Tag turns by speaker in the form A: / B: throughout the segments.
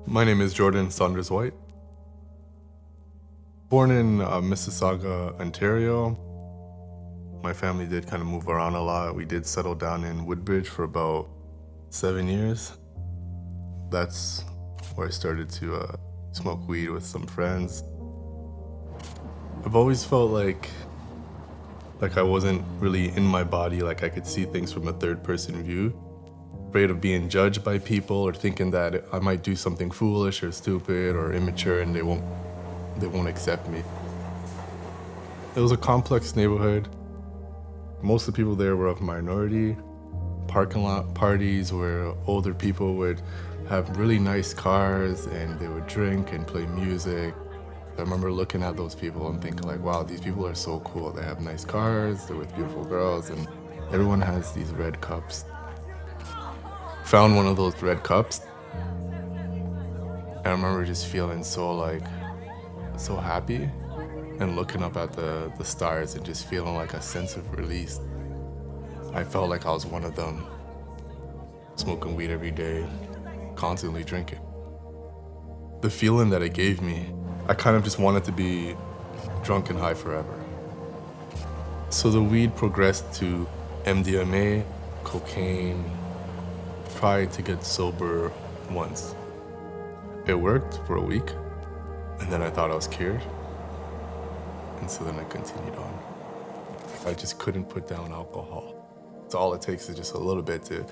A: My name is Jordan Saunders White. Born in Mississauga, Ontario. My family did kind of move around a lot. We did settle down in Woodbridge for about 7 years. That's where I started to smoke weed with some friends. I've always felt like I wasn't really in my body, like I could see things from a third person view. Afraid of being judged by people or thinking that I might do something foolish or stupid or immature and they won't accept me. It was a complex neighborhood. Most of the people there were of minority. Parking lot parties where older people would have really nice cars and they would drink and play music. I remember looking at those people and thinking like, wow, these people are so cool. They have nice cars, they're with beautiful girls, and everyone has these red cups. Found one of those red cups. I remember just feeling so happy and looking up at the stars and just feeling like a sense of release. I felt like I was one of them, smoking weed every day, constantly drinking. The feeling that it gave me, I kind of just wanted to be drunk and high forever. So the weed progressed to MDMA, cocaine, tried to get sober once. It worked for a week, and then I thought I was cured, and so then I continued on. I just couldn't put down alcohol. So all it takes is just a little bit to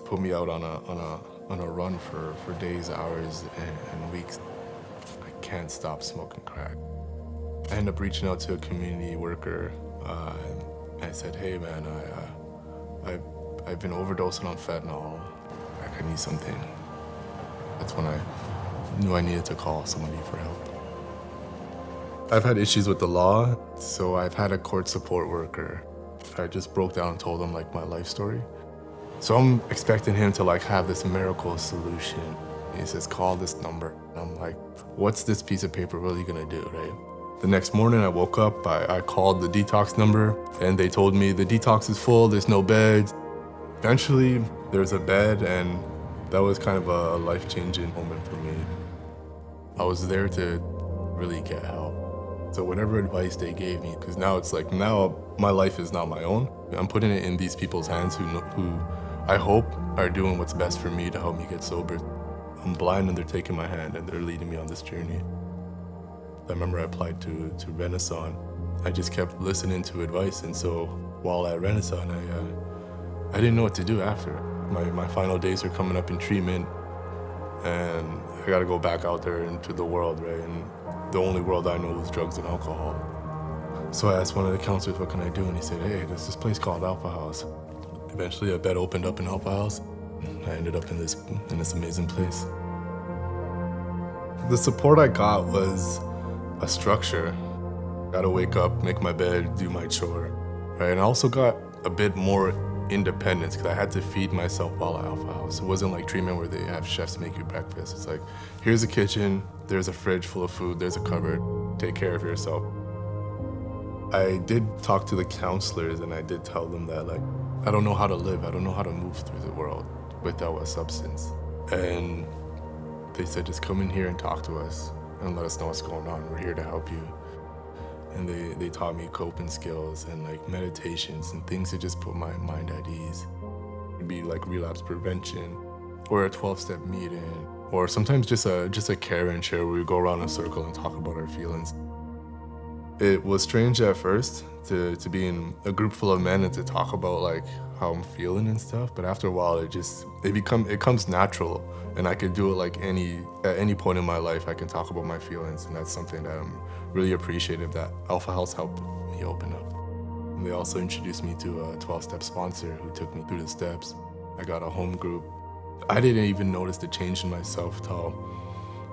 A: put me out on a run for days, hours, and weeks. I can't stop smoking crack. I ended up reaching out to a community worker, and I said, hey man, I've been overdosing on fentanyl. I need something. That's when I knew I needed to call somebody for help. I've had issues with the law, so I've had a court support worker. I just broke down and told him like my life story. So I'm expecting him to like have this miracle solution. He says, call this number. And I'm like, what's this piece of paper really gonna do, right? The next morning I woke up, I called the detox number and they told me the detox is full, there's no beds. Eventually there's a bed and that was kind of a life-changing moment for me. I was there to really get help. So whatever advice they gave me, because now it's like, now my life is not my own. I'm putting it in these people's hands who I hope are doing what's best for me to help me get sober. I'm blind and they're taking my hand and they're leading me on this journey. I remember I applied to Renaissance. I just kept listening to advice, and so while at Renaissance, I didn't know what to do after. My final days are coming up in treatment, and I gotta go back out there into the world, right? And the only world I know is drugs and alcohol. So I asked one of the counselors, what can I do? And he said, hey, there's this place called Alpha House. Eventually a bed opened up in Alpha House. I ended up in this amazing place. The support I got was a structure. Gotta wake up, make my bed, do my chore, right? And I also got a bit more independence because I had to feed myself while at Alpha House. It wasn't like treatment where they have chefs make you breakfast. It's like, here's a kitchen, there's a fridge full of food, there's a cupboard, take care of yourself. I did talk to the counselors and I did tell them that like, I don't know how to live, I don't know how to move through the world without a substance. And they said, just come in here and talk to us and let us know what's going on. We're here to help you. And they taught me coping skills and like meditations and things to just put my mind at ease. It'd be like relapse prevention or a 12-step meeting, or sometimes just a care and share where we go around in a circle and talk about our feelings. It was strange at first to be in a group full of men and to talk about like how I'm feeling and stuff, but after a while it comes natural, and I could do it like at any point in my life. I can talk about my feelings, and that's something that I'm really appreciative that Alpha House helped me open up. And they also introduced me to a 12-step sponsor who took me through the steps. I got a home group. I didn't even notice the change in myself till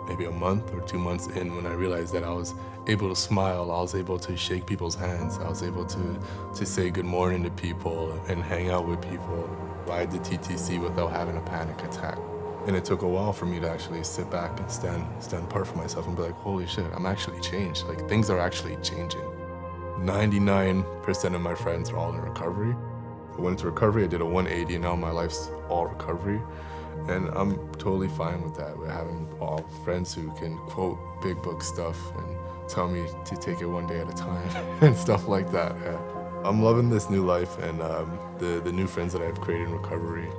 A: maybe a month or 2 months in, when I realized that I was able to smile, I was able to shake people's hands, I was able to say good morning to people and hang out with people, ride the TTC without having a panic attack. And it took a while for me to actually sit back and stand apart for myself and be like, holy shit, I'm actually changed. Like, things are actually changing. 99% of my friends are all in recovery. I went into recovery, I did a 180, and now my life's all recovery. And I'm totally fine with that. We're having all friends who can quote big book stuff and tell me to take it one day at a time and stuff like that. Yeah. I'm loving this new life and the new friends that I've created in recovery.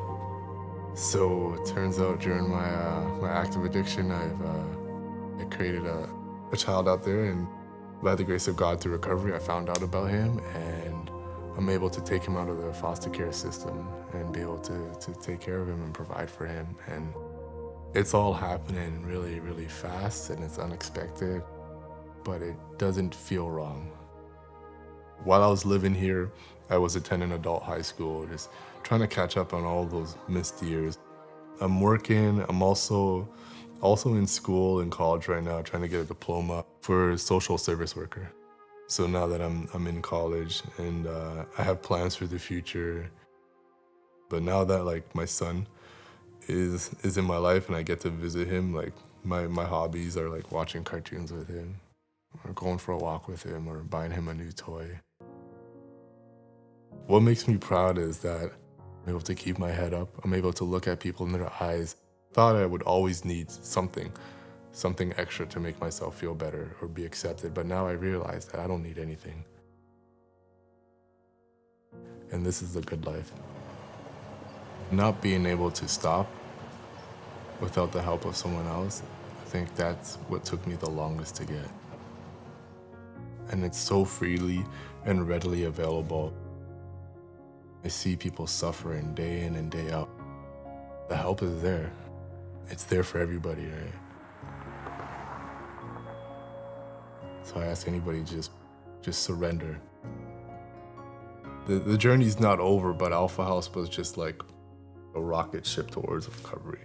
A: So it turns out during my active addiction, I created a child out there, and by the grace of God through recovery, I found out about him, and I'm able to take him out of the foster care system and be able to take care of him and provide for him. And it's all happening really, really fast, and it's unexpected, but it doesn't feel wrong. While I was living here, I was attending adult high school, just trying to catch up on all those missed years. I'm working, I'm also in school in college right now, trying to get a diploma for social service worker. So now that I'm in college and I have plans for the future, but now that like my son is in my life and I get to visit him, like my hobbies are like watching cartoons with him, or going for a walk with him, or buying him a new toy. What makes me proud is that I'm able to keep my head up. I'm able to look at people in their eyes. Thought I would always need something extra to make myself feel better or be accepted, but now I realize that I don't need anything. And this is the good life. Not being able to stop without the help of someone else, I think that's what took me the longest to get. And it's so freely and readily available. I see people suffering day in and day out. The help is there. It's there for everybody, right? So I ask anybody, just surrender. The journey's not over, but Alpha House was just like a rocket ship towards recovery.